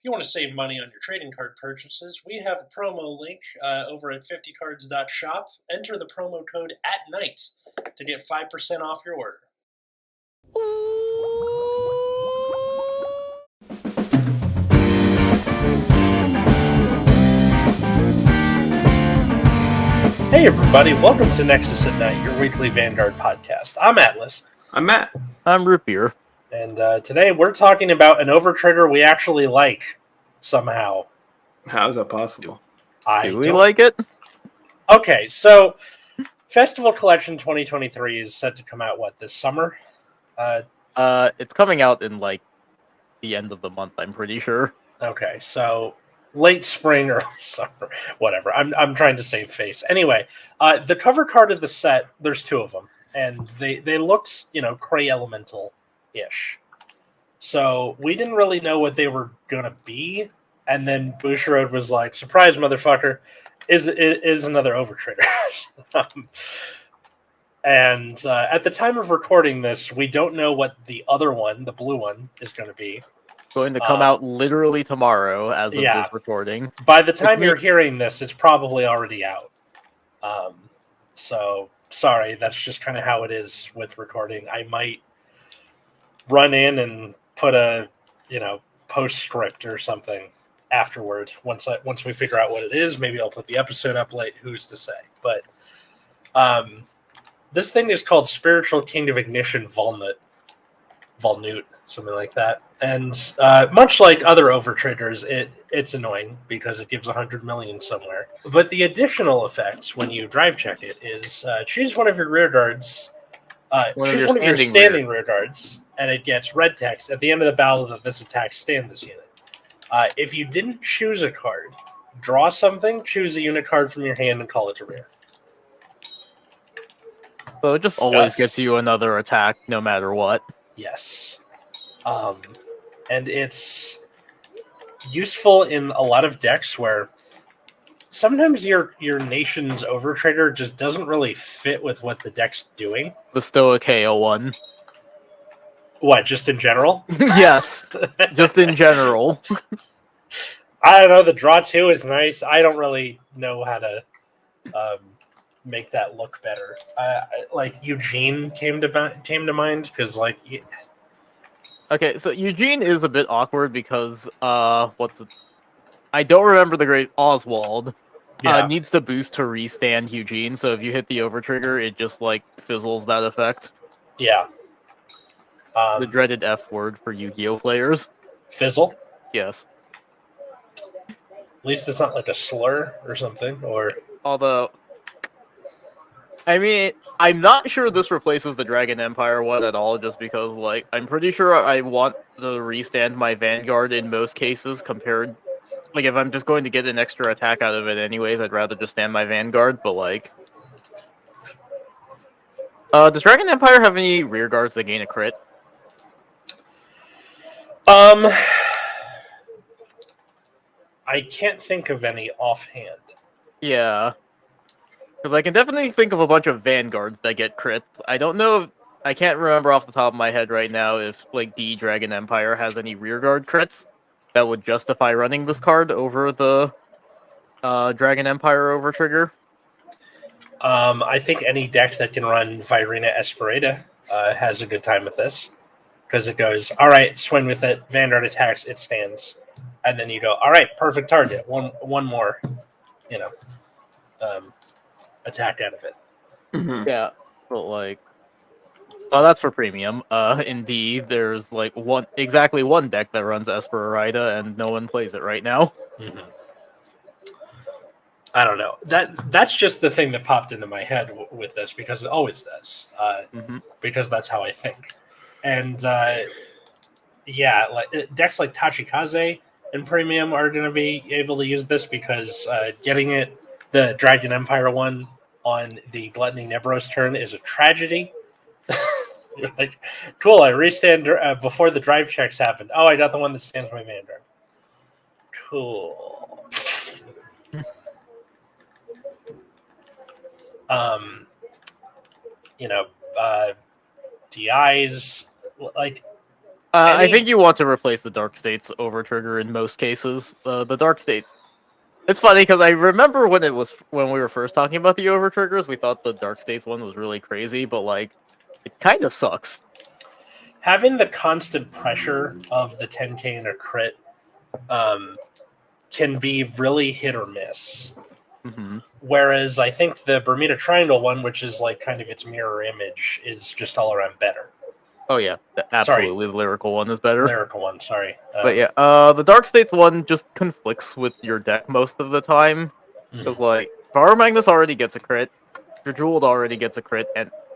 If you want to save money on your trading card purchases, we have a promo link over at 50cards.shop. Enter the promo code ATNIGHT to get 5% off your order. Hey everybody, welcome to Nexus at Night, your weekly Vanguard podcast. I'm Atlas. I'm Matt. I'm Root Beer. And today we're talking about an overtrader we actually like, somehow. How is that possible? Do we like it? Okay, so Festival Collection 2023 is set to come out, this summer? It's coming out in, the end of the month, I'm pretty sure. Okay, so late spring or summer, whatever. I'm trying to save face. Anyway, the cover card of the set, there's two of them, and they looked, Cray Elemental-ish. So we didn't really know what they were gonna be, and then Bushiroad was like, "Surprise, motherfucker! Is another overtrader." And at the time of recording this, we don't know what the other one, the blue one, is going to be. Going to come out literally tomorrow as of this recording. By the time you're hearing this, it's probably already out. So, sorry, that's just kind of how it is with recording. I might run in and put a, postscript or something afterward. Once we figure out what it is, maybe I'll put the episode up late. Who's to say? But this thing is called Spiritual King of Ignition Volnut, something like that. And much like other overtraders, it's annoying because it gives 100 million somewhere. But the additional effects when you drive check it is choose one of your rear guards, choose one of your standing rear guards, and it gets red text. At the end of the battle that this attack, stand this unit. If you didn't choose a card, draw something, choose a unit card from your hand, and call it to rear. So it just always gets you another attack, no matter what. Yes. And it's useful in a lot of decks where sometimes your nation's overtrader just doesn't really fit with what the deck's doing. The Stoic KO one. What, just in general? Yes, just in general. I don't know, the draw 2 is nice. I don't really know how to make that look better. Like Eugene came to mind because Okay, so Eugene is a bit awkward because I don't remember the great Oswald. Needs to boost to restand Eugene, so if you hit the overtrigger, it just fizzles that effect. Yeah. The dreaded F word for Yu-Gi-Oh players. Fizzle? Yes. At least it's not like a slur or something, or... Although, I mean, I'm not sure this replaces the Dragon Empire one at all, just because, I'm pretty sure I want to restand my Vanguard in most cases compared... if I'm just going to get an extra attack out of it anyways, I'd rather just stand my Vanguard, but, does Dragon Empire have any rear guards that gain a crit? I can't think of any offhand. Yeah. Because I can definitely think of a bunch of Vanguards that get crits. I don't know I can't remember off the top of my head right now if, D Dragon Empire has any rearguard crits that would justify running this card over the Dragon Empire over trigger. I think any deck that can run Virina Esperada has a good time with this. Because it goes, all right, swing with it, Vanguard attacks, it stands. And then you go, all right, perfect target, one more, attack out of it. Mm-hmm. Yeah, but that's for premium. Indeed, there's exactly one deck that runs Esperida, and no one plays it right now. Mm-hmm. I don't know. That's just the thing that popped into my head with this, because it always does. Because that's how I think. And decks like Tachikaze and Premium are going to be able to use this because getting the Dragon Empire one on the Gluttony Nebros turn is a tragedy. You're like, cool, I restand before the drive checks happen. Oh, I got the one that stands my Vanguard. Cool. DIs, I think you want to replace the Dark States over trigger in most cases. The Dark State. It's funny because I remember when we were first talking about the over triggers, we thought the Dark States one was really crazy, but like it kind of sucks. Having the constant pressure of the 10k and a crit can be really hit or miss. Mm-hmm. Whereas I think the Bermuda Triangle one, which is like kind of its mirror image, is just all around better. Oh yeah, absolutely. The lyrical one is better. Lyrical one, sorry. But yeah, the Dark States one just conflicts with your deck most of the time. Because like Power Magnus already gets a crit, your Jeweled already gets a crit,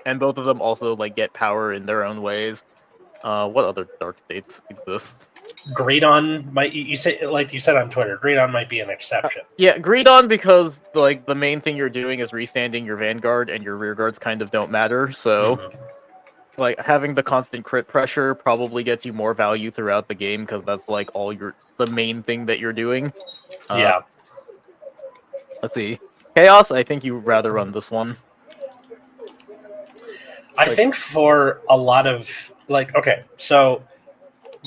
and both of them also like get power in their own ways. What other Dark States exist? Greedon might you say like you said on Twitter, Greedon might be an exception. Yeah, Greedon because like the main thing you're doing is restanding your Vanguard and your rear guards kind of don't matter, so like having the constant crit pressure probably gets you more value throughout the game because that's like the main thing that you're doing. Yeah. Let's see. Chaos, I think you'd rather run this one. I think for a lot of like okay, so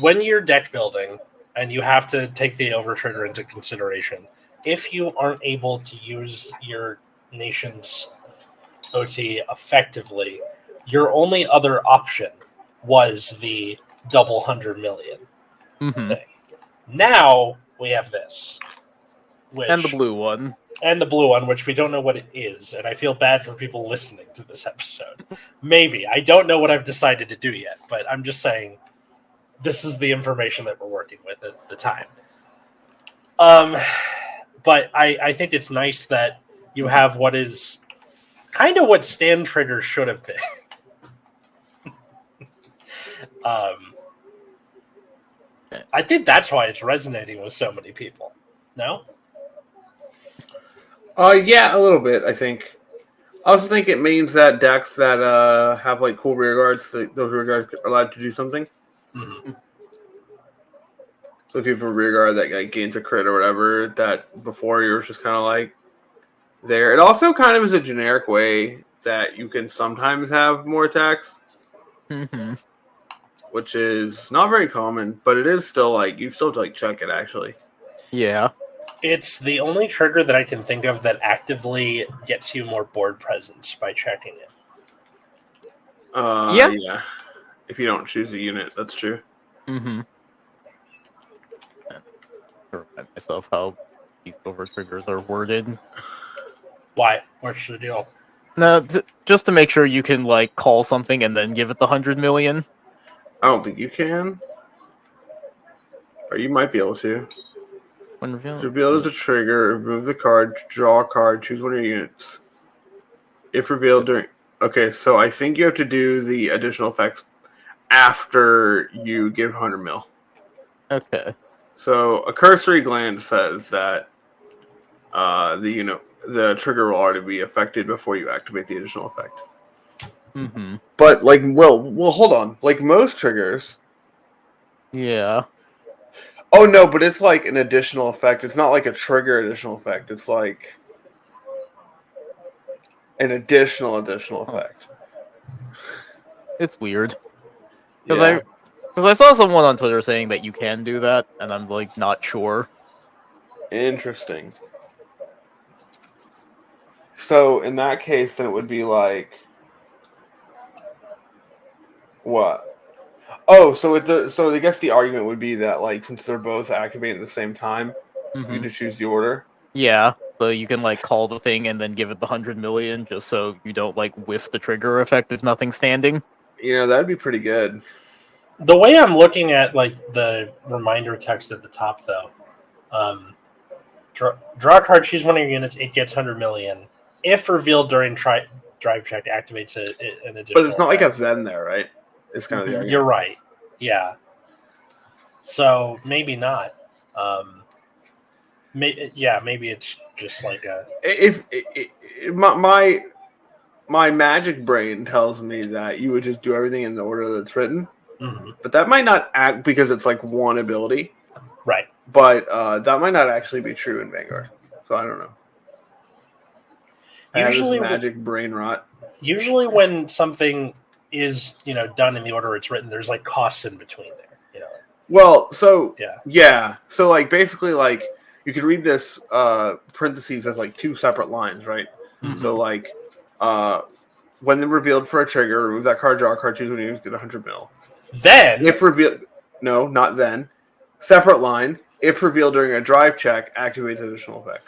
when you're deck building and you have to take the over trigger into consideration, if you aren't able to use your nation's OT effectively, your only other option was the double 100 million thing. Now we have this. And the blue one. And the blue one, which we don't know what it is, and I feel bad for people listening to this episode. Maybe. I don't know what I've decided to do yet, but I'm just saying this is the information that we're working with at the time. But I think it's nice that you have what is kind of what stand triggers should have been. I think that's why it's resonating with so many people. No? Yeah, a little bit, I think. I also think it means that decks that have like cool rear guards, those rear guards are allowed to do something. Mm-hmm. So if you have a rear guard that like, gains a crit or whatever, that before you were just kind of like there. It also kind of is a generic way that you can sometimes have more attacks, which is not very common, but it is still like you still have to like check it actually. Yeah. It's the only trigger that I can think of that actively gets you more board presence by checking it. Yeah. If you don't choose a unit, that's true. I remind myself how these over triggers are worded. Why? What's the deal? No, just to make sure you can like call something and then give it the 100 million. I don't think you can. Or you might be able to. When revealed, Revealed as a trigger, remove the card, draw a card, choose one of your units. If revealed during... Okay, so I think you have to do the additional effects after you give 100 mil. Okay. So a cursory glance says that the trigger will already be affected before you activate the additional effect. But like, well, hold on. Like most triggers. Yeah. Oh no, but it's like an additional effect. It's not like a trigger additional effect. It's like an additional effect. It's weird. Yeah. Because I saw someone on Twitter saying that you can do that, and I'm like not sure. Interesting. So in that case, then it would be like what? Oh, so I guess the argument would be that like since they're both activating at the same time, you just choose the order. Yeah, so you can like call the thing and then give it the 100 million, just so you don't like whiff the trigger effect if nothing's standing. You know, that'd be pretty good. The way I'm looking at like the reminder text at the top, though, draw a card, choose one of your units, it gets 100 million. If revealed during drive check, activates an additional. But it's not effect. like a then there, right? It's kind of the argument. You're right. Yeah. So maybe not. Maybe it's just like a. If my magic brain tells me that you would just do everything in the order that's written, but that might not act because it's like one ability, right? But that might not actually be true in Vanguard, so I don't know. Usually, magic brain rot. Usually, when something is done in the order it's written, there's like costs in between there. Well, so Yeah. so like basically like you could read this parentheses as like two separate lines, right? Mhm. So like when they're revealed for a trigger, remove that card, draw a card, choose when you use, get 100 mil. Then If revealed, no, not then. Separate line. If revealed during a drive check, activates additional effect.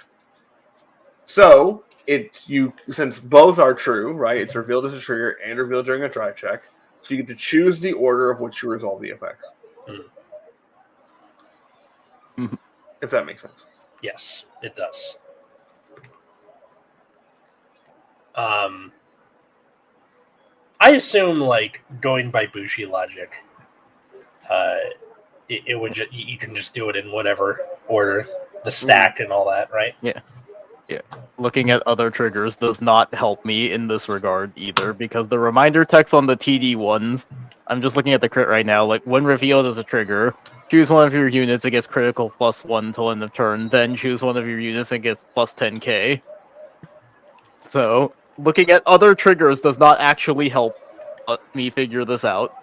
So since both are true, right? It's revealed as a trigger and revealed during a drive check. So you get to choose the order of which you resolve the effects. Mhm. If that makes sense. yes, it does. I assume, like, going by Bushi logic, it would you can just do it in whatever order, the stack and all that, right? Yeah. Looking at other triggers does not help me in this regard either, because the reminder text on the TD ones, I'm just looking at the crit right now, like when revealed as a trigger, choose one of your units, it gets critical +1 till end of turn, then choose one of your units and gets plus 10k. So, looking at other triggers does not actually help me figure this out.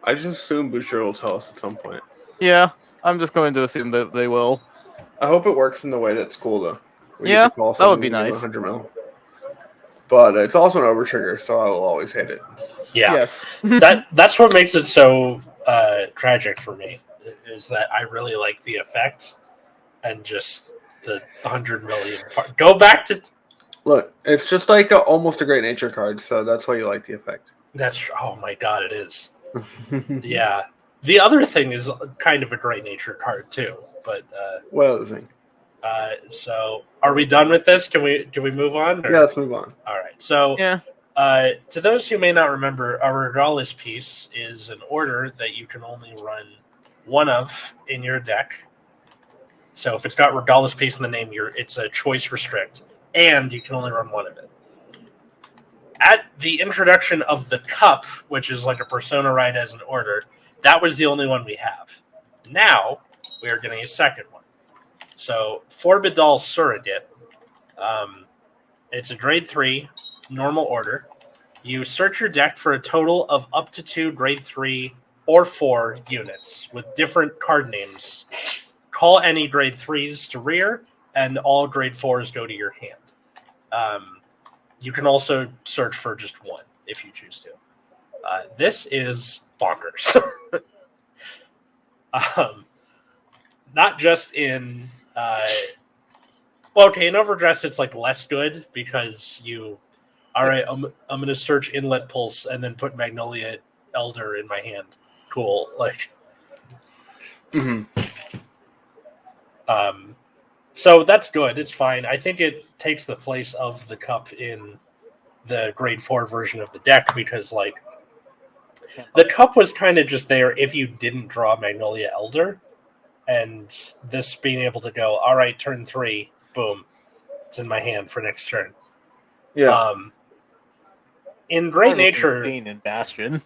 I just assume Boucher will tell us at some point. Yeah, I'm just going to assume that they will. I hope it works in the way that's cool, though. We Yeah, get to call that would be something and give nice. 100 mil. But it's also an over trigger, so I will always hate it. Yeah. Yes. That's what makes it so tragic for me, is that I really like the effect and just the 100 million. Go back to. Look, it's just like almost a great nature card, so that's why you like the effect. That's oh my god, it is. Yeah. The other thing is kind of a great nature card too, but What other thing? so are we done with this? Can we move on? Or? Yeah, let's move on. All right. So Yeah. to those who may not remember, a Regalis Piece is an order that you can only run one of in your deck. So if it's got Regalis Piece in the name, it's a choice restrict, and you can only run one of it. At the introduction of the Cup, which is like a Persona right as an order, that was the only one we have. Now we are getting a second one. So Forbidal Surrogate, it's a grade 3 normal order. You search your deck for a total of up to 2 grade 3 or 4 units with different card names. Call any grade 3s to rear, and all grade 4s go to your hand. You can also search for just one if you choose to. This is bonkers. Not just in... in Overdress it's like less good because you... All right, I'm going to search Inlet Pulse and then put Magnolia Elder in my hand. Cool. Like... So that's good. It's fine. I think it takes the place of the Cup in the grade 4 version of the deck because, like, the Cup was kind of just there if you didn't draw Magnolia Elder, and this being able to go, all right, turn 3, boom, it's in my hand for next turn. Yeah. In Great Nature... Insane in Bastion.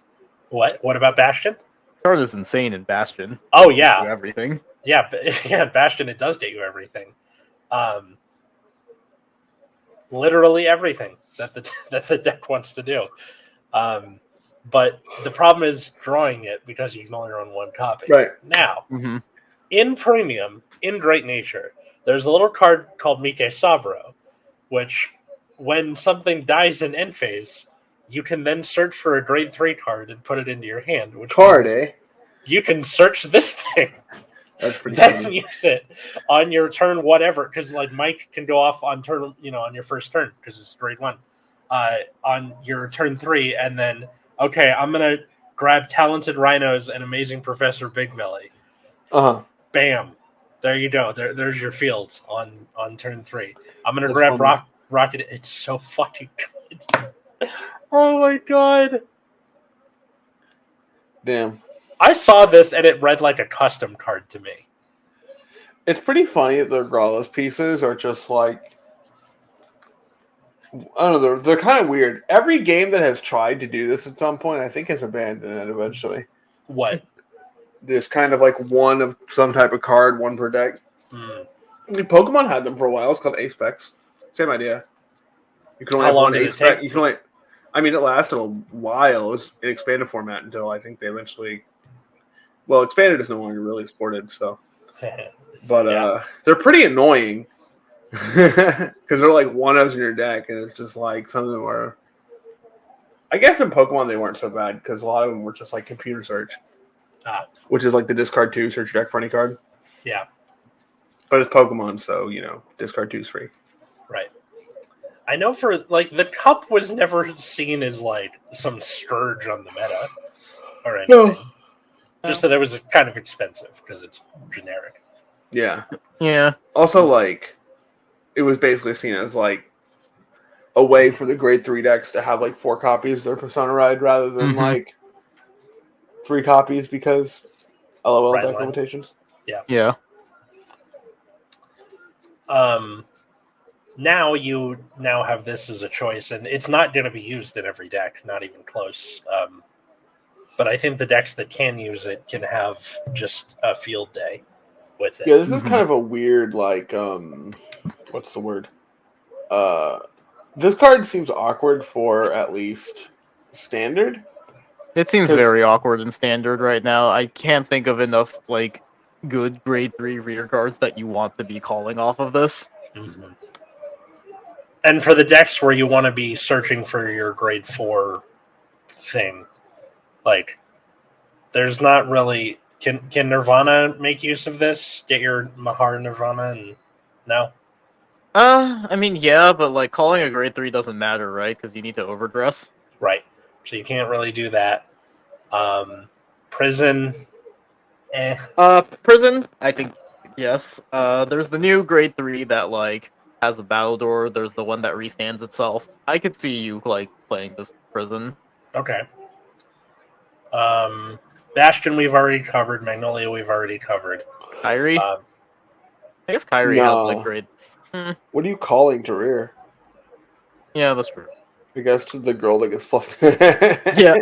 What? What about Bastion? Card is insane in Bastion. Oh, yeah. Everything. Yeah, Bastion, it does get you everything. Literally everything that the deck wants to do. But the problem is drawing it because you can only run one copy. Right. Now, in Premium, in Great Nature, there's a little card called Mike Sabro, which, when something dies in end phase, you can then search for a grade 3 card and put it into your hand. Which means you can search this thing. That's pretty then funny. use it on your turn, whatever, because like Mike can go off on turn, on your first turn because it's grade 1, on your turn 3, and then I'm gonna grab Talented Rhinos and Amazing Professor Big Belly. Bam, there you go. There's your field on turn 3. I'm gonna grab Rocket. It's so fucking good. Oh my god. Damn. I saw this and it read like a custom card to me. It's pretty funny that the Regalis pieces are just like, I don't know, they're kind of weird. Every game that has tried to do this at some point, I think, has abandoned it eventually. What? There's kind of like one of some type of card, one per deck. Pokemon had them for a while. It's called A-Specs. Same idea. You can only How have long one did it A-Spec. take? You can only... I mean, it lasted a while. It was in expanded format until I think they eventually Well, expanded is no longer really supported, so. But Yeah. they're pretty annoying because they're like one-ofs in your deck, and it's just like some of them are. I guess in Pokemon they weren't so bad because a lot of them were just like computer search, which is like the discard 2, search your deck for any card. Yeah. But it's Pokemon, so discard 2 is free. Right. I know for like the cup was never seen as like some scourge on the meta or anything. No. Just that it was kind of expensive because it's generic. Yeah. Yeah. Also, like, it was basically seen as like a way for the grade 3 decks to have like 4 copies of their Persona Ride rather than like 3 copies because LOL Right deck line. limitations. Yeah. Now you have this as a choice, and it's not going to be used in every deck, not even close. But I think the decks that can use it can have just a field day with it. Yeah, this is kind of a weird, like, what's the word? This card seems awkward for at least standard. It seems very awkward in standard right now. I can't think of enough like good grade 3 rear guards that you want to be calling off of this. Mm-hmm. And for the decks where you want to be searching for your grade 4 thing, like, there's not really... Can Nirvana make use of this? Get your Mahar Nirvana and... No? I mean, yeah, but like calling a grade 3 doesn't matter, right? Because you need to overdress. Right. So you can't really do that. Prison... Prison, I think, yes. There's the new grade 3 that like has a battle door. There's the one that restands itself. I could see you like playing this prison. Okay. Bastion we've already covered. Magnolia we've already covered. Kyrie? I guess Kyrie has like grade. What are you calling to rear? Yeah, that's true. I guess to the girl that gets plus. Yeah.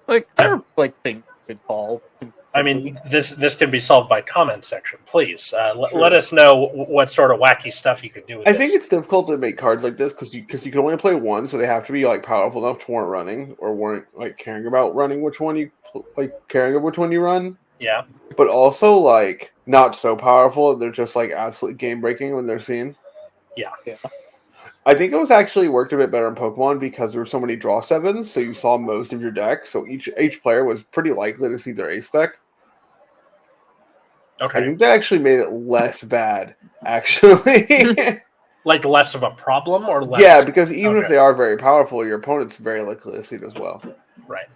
Like, they're like things you could call. I mean, this can be solved by comment section. Please let us know what sort of wacky stuff you can do with I this. think it's difficult to make cards like this because you can only play one, so they have to be like powerful enough to warrant running or warrant like caring about running which one you run. Yeah. But also like not so powerful they're just like absolutely game breaking when they're seen. Yeah. I think it was actually worked a bit better in Pokemon because there were so many draw 7s, so you saw most of your deck. So each player was pretty likely to see their ace spec. Okay. I think that actually made it less bad, actually. Like less of a problem or less? Yeah, because even if they are very powerful, your opponent's very likely to see it as well. Right.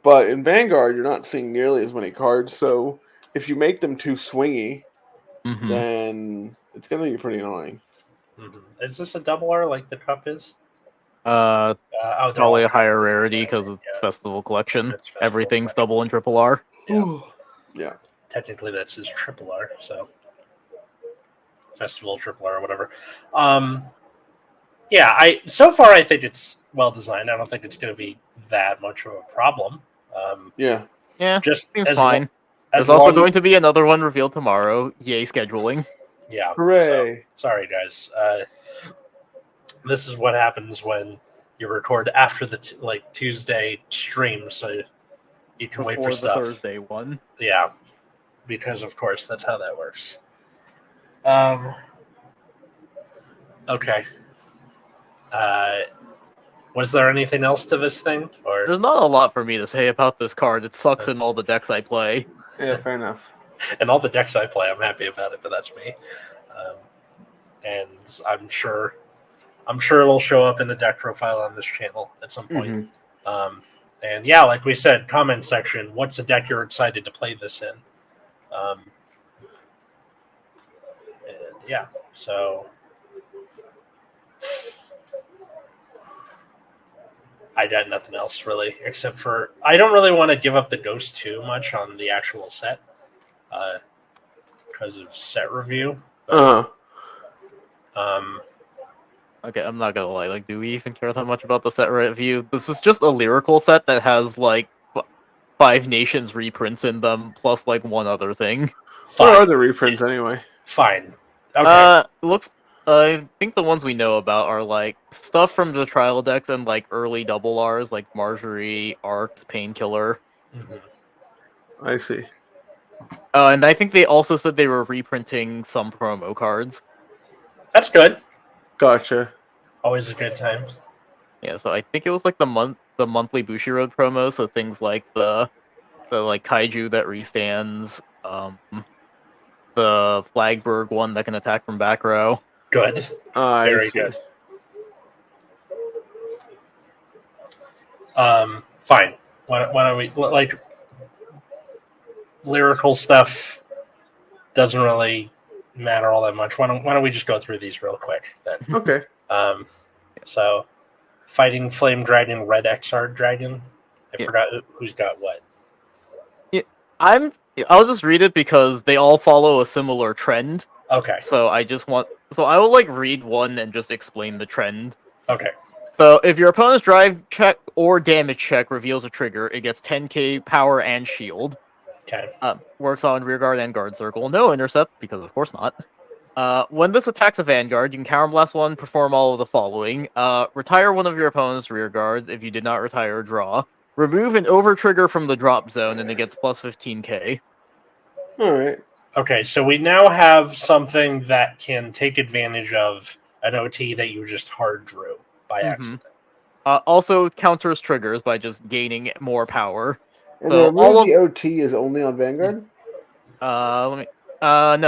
But in Vanguard, you're not seeing nearly as many cards, so if you make them too swingy, then it's going to be pretty annoying. Is this a double R like the cup is? Probably a higher rarity because it's Festival Collection. Festival Everything's Collection. double and triple R. Yeah. Technically, that's his triple R, so Festival triple R or whatever. So far I think it's well designed. I don't think it's going to be that much of a problem. Yeah, just seems fine. There's also going to be another one revealed tomorrow. Yay, scheduling. Yeah. Hooray. So, sorry, guys. This is what happens when you record after the Tuesday stream, so you can wait for the stuff. Thursday one. Yeah, because of course that's how that works. Okay. Was there anything else to this thing? Or there's not a lot for me to say about this card. It sucks in all the decks I play. Yeah, fair enough. In all the decks I play, I'm happy about it, but that's me. And I'm sure it'll show up in the deck profile on this channel at some point. And yeah, like we said, comment section. What's a deck you're excited to play this in? And yeah, so I got nothing else really, except for I don't really want to give up the ghost too much on the actual set because of set review. But, okay, I'm not gonna lie. Like, do we even care that much about the set review? This is just a lyrical set that has like 5 nations reprints in them, plus like one other thing. What are the reprints anyway? Fine. Okay. Looks. I think the ones we know about are like stuff from the trial decks and like early double Rs, like Marjorie, Arcs, Painkiller. I see. And I think they also said they were reprinting some promo cards. That's good. Gotcha. Always a good time. Yeah, so I think it was like the monthly Bushiroad promo, so things like the like kaiju that restands, the Flagberg one that can attack from back row. Good. I Very see. good. Fine. Why don't we like lyrical stuff? Doesn't really matter all that much. Why don't we just go through these real quick then? Okay. So, fighting flame dragon, red XR dragon. I Yeah. forgot who's got what. I'll just read it because they all follow a similar trend. Okay. So I will like read one and just explain the trend. Okay. So if your opponent's drive check or damage check reveals a trigger, it gets 10k power and shield. Okay. Works on rearguard and guard circle. No intercept, because of course not. When this attacks a vanguard, you can counterblast one, perform all of the following. Retire one of your opponent's rearguards. If you did not retire, draw. Remove an over trigger from the drop zone, and it gets plus 15k. All right. Okay, so we now have something that can take advantage of an OT that you just hard drew by accident. Also counters triggers by just gaining more power. And So the all of the OT is only on Vanguard? no,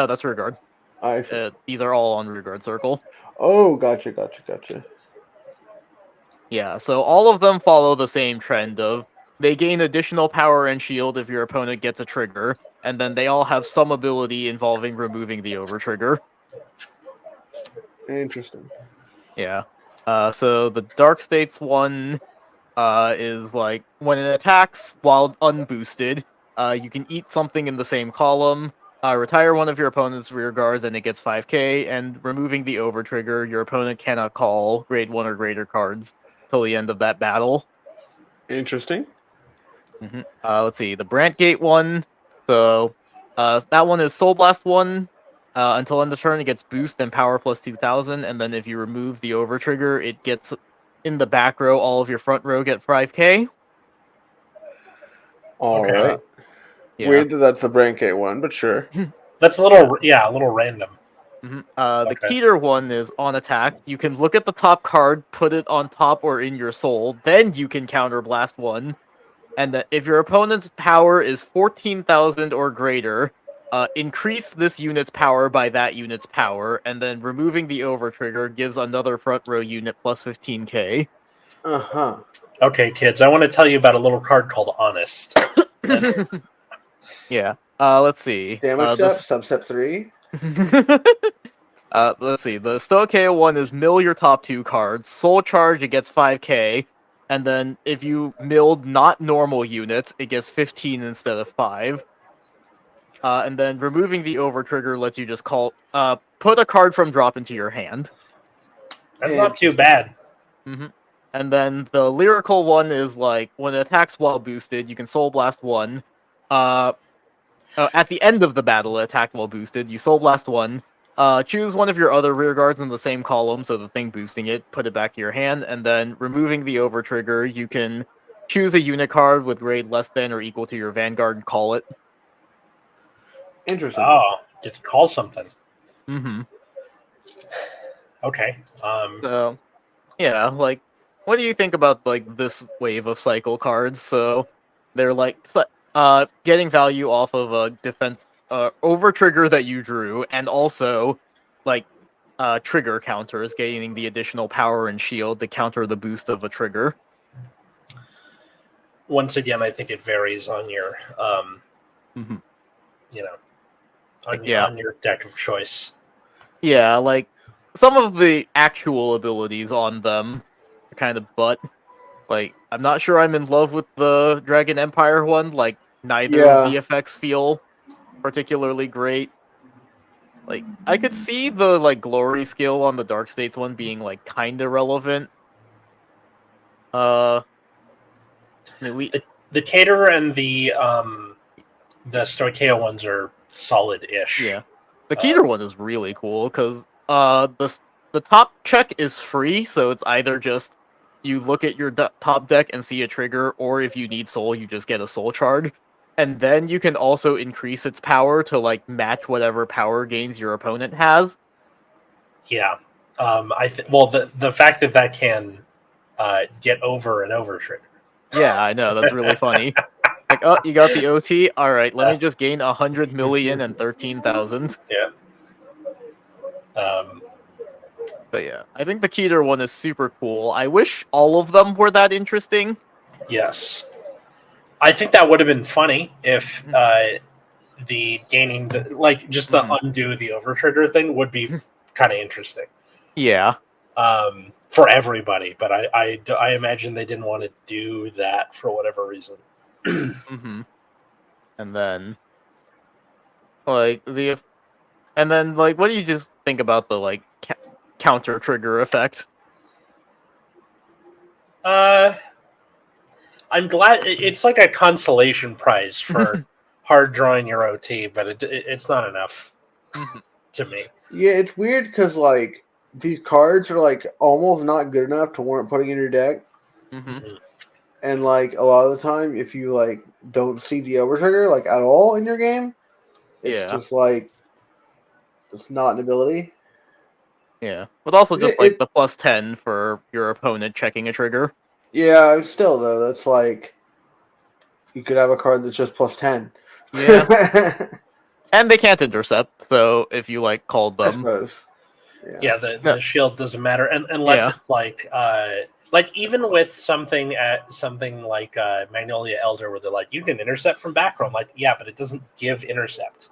that's rearguard. I see. These are all on rearguard circle. Oh, gotcha. Yeah, so all of them follow the same trend of they gain additional power and shield if your opponent gets a trigger, and then they all have some ability involving removing the over trigger. Interesting. Yeah. So the Dark States one is like when it attacks while unboosted, you can eat something in the same column, retire one of your opponent's rear guards, and it gets 5k, and removing the over trigger, your opponent cannot call grade 1 or greater cards till the end of that battle. Interesting. Let's see, the Brantgate one, so that one is Soul Blast 1. Until end of turn, it gets boost and power plus 2000, and then if you remove the over trigger, it gets in the back row, all of your front row get 5k. All Okay. right. Yeah. Weird that that's the Brancate one, but sure. That's a little random. The Okay. Keter one is on attack. You can look at the top card, put it on top or in your soul, then you can counter blast one. And if your opponent's power is 14,000 or greater, increase this unit's power by that unit's power, and then removing the over trigger gives another front row unit plus 15k. Uh-huh. Okay, kids, I want to tell you about a little card called Honest. Yeah. Let's see. Damage step, substep 3. Let's see. The Stoicheo one is mill your top 2 cards. Soul Charge, it gets 5k. And then if you milled not normal units, it gets 15 instead of 5. And then removing the over trigger lets you just put a card from drop into your hand. That's not too bad. And then the lyrical one is like when it attacks while boosted, you can Soul Blast 1. At the end of the battle, it attacked while boosted. You Soul Blast 1. Choose one of your other rear guards in the same column, so the thing boosting it, put it back to your hand, and then removing the over trigger, you can choose a unit card with grade less than or equal to your Vanguard and call it. Interesting. Oh, get to call something. Okay. So, yeah, like, what do you think about like this wave of cycle cards? So, they're like getting value off of a defense over trigger that you drew, and also like trigger counters, gaining the additional power and shield to counter the boost of a trigger. Once again, I think it varies on your, on your deck of choice. Yeah, like some of the actual abilities on them are kind of butt. Like, I'm not sure I'm in love with the Dragon Empire one. Like, neither of the effects feel particularly great. Like, I could see the like glory skill on the Dark States one being like kind of relevant. I mean, the Cater and the Stoicheo ones are solid-ish. Yeah, the Keter one is really cool because the top check is free, so it's either just you look at your top deck and see a trigger, or if you need soul, you just get a soul charge. and then you can also increase its power to like match whatever power gains your opponent has. Yeah. Well, the fact that can get over an over trigger. Yeah, I know, that's really funny. Like, oh, you got the OT? Alright, let me just gain 100 million and 13,000. Yeah. But yeah, I think the Keter one is super cool. I wish all of them were that interesting. Yes. I think that would have been funny if the gaining, just the undo the over trigger thing would be kind of interesting. Yeah. For everybody, but I imagine they didn't want to do that for whatever reason. Mm-hmm. And then, like, what do you just think about the, like, counter trigger effect? I'm glad it's like a consolation prize for hard drawing your OT, but it's not enough to me. Yeah, it's weird because like these cards are like almost not good enough to warrant putting in your deck, and like a lot of the time, if you like don't see the over trigger like at all in your game, it's just like it's not an ability. Yeah, but also just like the +10 for your opponent checking a trigger. Yeah, still though, that's like you could have a card that's just +10. Yeah. And they can't intercept, so if you like called them, I suppose. Yeah, the shield doesn't matter, unless it's like even with something like Magnolia Elder, where they're like, you can intercept from back row. I'm like, yeah, but it doesn't give intercept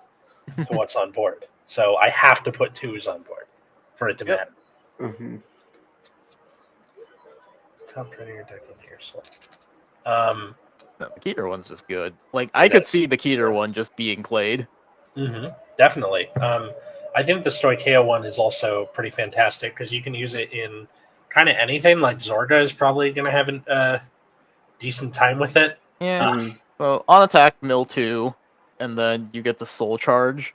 to what's on board, so I have to put 2s on board for it to matter. Mm-hmm. Top card of your deck into your soul. No, the Keter one's just good. Like, I could see the Keter one just being played. Definitely. I think the Stoicheo one is also pretty fantastic because you can use it in kind of anything. Like Zorga is probably going to have a decent time with it. Yeah. So on attack, mill 2, and then you get the soul charge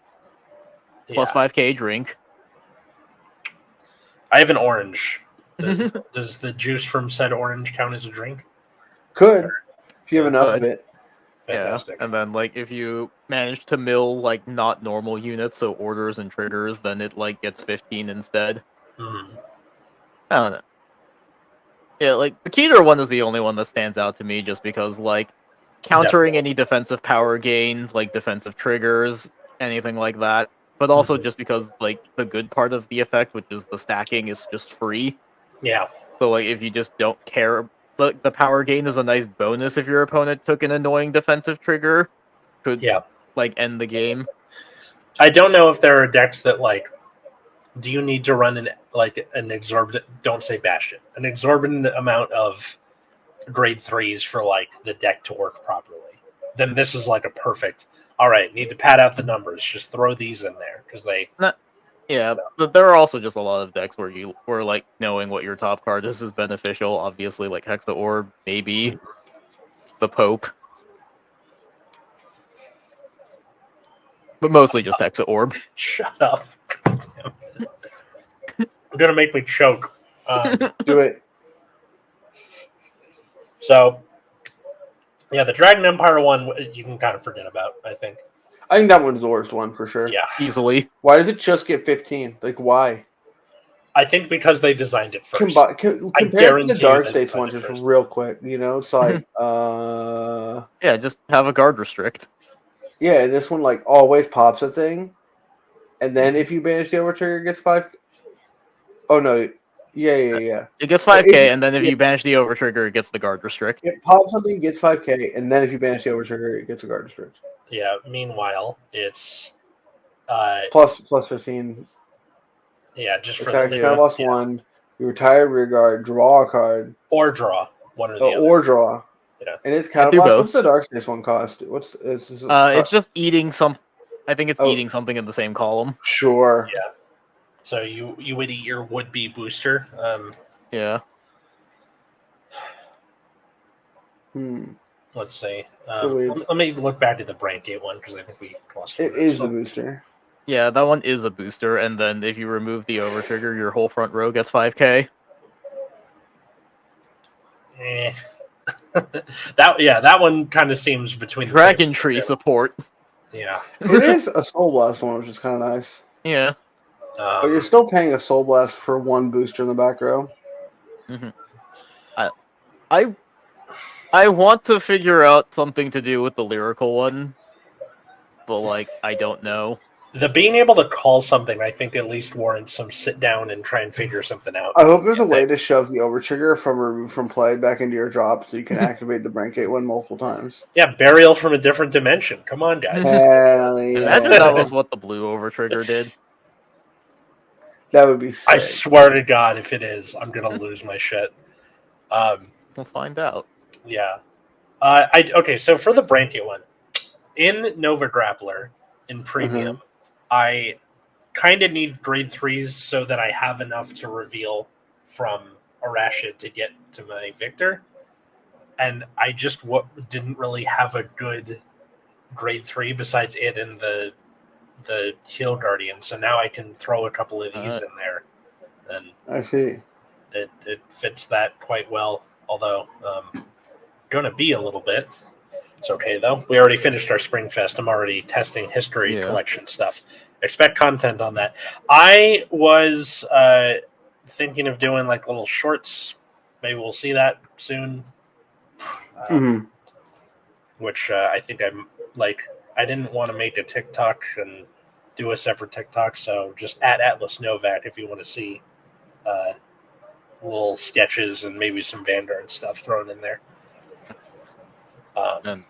plus 5k drink. I have an orange. Does the juice from said orange count as a drink? Could, if you have enough of it. Fantastic. Yeah, and then like if you manage to mill like not normal units, so orders and triggers, then it like gets 15 instead. I don't know. Yeah, like the Keter one is the only one that stands out to me, just because like countering any defensive power gains, like defensive triggers, anything like that. But also just because like the good part of the effect, which is the stacking, is just free. Yeah. So like if you just don't care. The power gain is a nice bonus if your opponent took an annoying defensive trigger. Could like end the game. I don't know if there are decks that like. Do you need to run an exorbitant? Don't say Bastion. An exorbitant amount of grade 3s for like the deck to work properly. Then this is like a perfect. All right, need to pad out the numbers. Just throw these in there because they. Yeah, but there are also just a lot of decks where like knowing what your top card is beneficial. Obviously, like Hexa Orb, maybe the Pope, but mostly just Hexa Orb. Shut up! God damn it. You're gonna make me choke. Do it. So, yeah, the Dragon Empire one you can kind of forget about. I think that one's the worst one for sure. Yeah, easily. Why does it just get 15? Like, why? I think because they designed it first. Compare it to the Dark States one just real quick. You know, it's like, yeah, just have a guard restrict. Yeah, this one like always pops a thing, and then if you banish the over trigger, it gets 5. Oh no, yeah. It gets 5k, and then if you banish the over trigger, it gets the guard restrict. It pops something, gets 5k, and then if you banish the over trigger, it gets a guard restrict. Yeah. Meanwhile, it's plus 15. Yeah, just for attack. You lost 1. You retire rear guard, draw a card, or draw one or the other. Or draw. Yeah, and it's kind of lost. What's the Dark Space one cost? It's just eating some. I think it's eating something in the same column. Sure. Yeah. So you would eat your would-be booster. Yeah. Let's see. Let me look back at the Brain Gate one because I think we lost it. It is the booster. Yeah, that one is a booster, and then if you remove the over trigger, your whole front row gets 5k. that one kind of seems between the Dragon two. Tree support. Yeah. It is a Soul Blast one, which is kind of nice. Yeah. But you're still paying a Soul Blast for one booster in the back row. Mm-hmm. I want to figure out something to do with the lyrical one, but like I don't know. The being able to call something, I think, at least warrants some sit down and try and figure something out. I hope there's a way to shove the overtrigger from remove from play back into your drop so you can activate the Brancate one multiple times. Yeah, burial from a different dimension. Come on, guys. Hell yeah. Imagine that was what the blue overtrigger did. That would be sick. I swear to God, if it is, I'm gonna lose my shit. We'll find out. Yeah. Okay, so for the Brancate one, in Nova Grappler, in Premium, I kind of need grade 3s so that I have enough to reveal from Arashid to get to my Victor. And I just didn't really have a good grade 3 besides it and the Shield Guardian. So now I can throw a couple of these in there. And I see. It fits that quite well, although gonna be a little bit. It's okay though. We already finished our Spring Fest. I'm already testing history collection stuff. Expect content on that. I was thinking of doing like little shorts. Maybe we'll see that soon. Which I think I'm like. I didn't want to make a TikTok and do a separate TikTok, so just at Atlas Novak if you want to see little sketches and maybe some Vanguard stuff thrown in there. And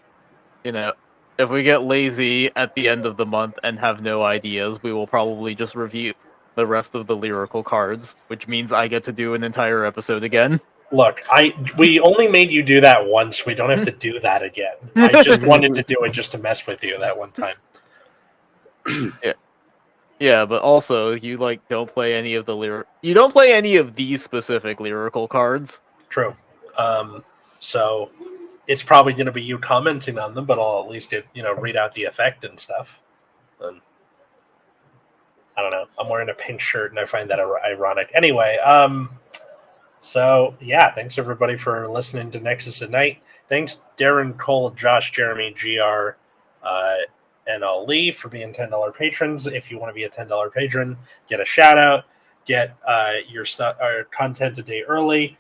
if we get lazy at the end of the month and have no ideas, we will probably just review the rest of the lyrical cards, which means I get to do an entire episode again. Look, we only made you do that once. We don't have to do that again. I just wanted to do it just to mess with you that one time. Yeah, but also you don't play any of the You don't play any of these specific lyrical cards. True. So it's probably going to be you commenting on them, but I'll at least read out the effect and stuff. And I don't know. I'm wearing a pink shirt, and I find that ironic. Anyway, so yeah, thanks everybody for listening to Nexus at Night. Thanks Darren, Cole, Josh, Jeremy, GR, and Ali for being $10 patrons. If you want to be a $10 patron, get a shout out, get your content a day early,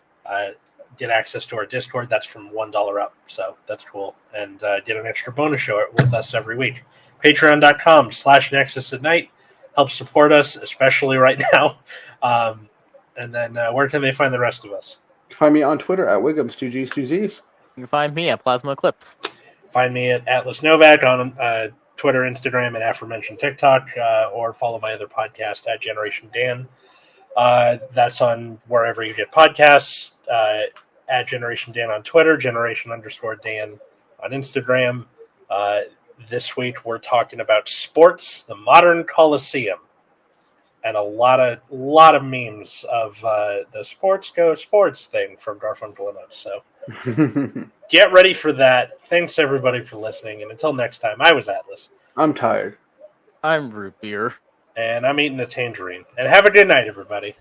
get access to our Discord. That's from $1 up, so that's cool. And get an extra bonus show with us every week. Patreon.com/Nexus at Night. Help support us, especially right now. And then where can they find the rest of us? You can find me on Twitter at Wiggums2Gs2Zs. You can find me at Plasma Eclipse. Find me at Atlas Novak on Twitter, Instagram, and aforementioned TikTok, or follow my other podcast at Generation Dan. That's on wherever you get podcasts. At Generation Dan on Twitter, Generation_Dan on Instagram. This week we're talking about sports, the modern Coliseum, and a lot of memes of the sports go sports thing from Garfunkel and Oates. So get ready for that. Thanks everybody for listening, and until next time, I was Atlas. I'm tired. I'm Root Beer. And I'm eating a tangerine. And have a good night, everybody.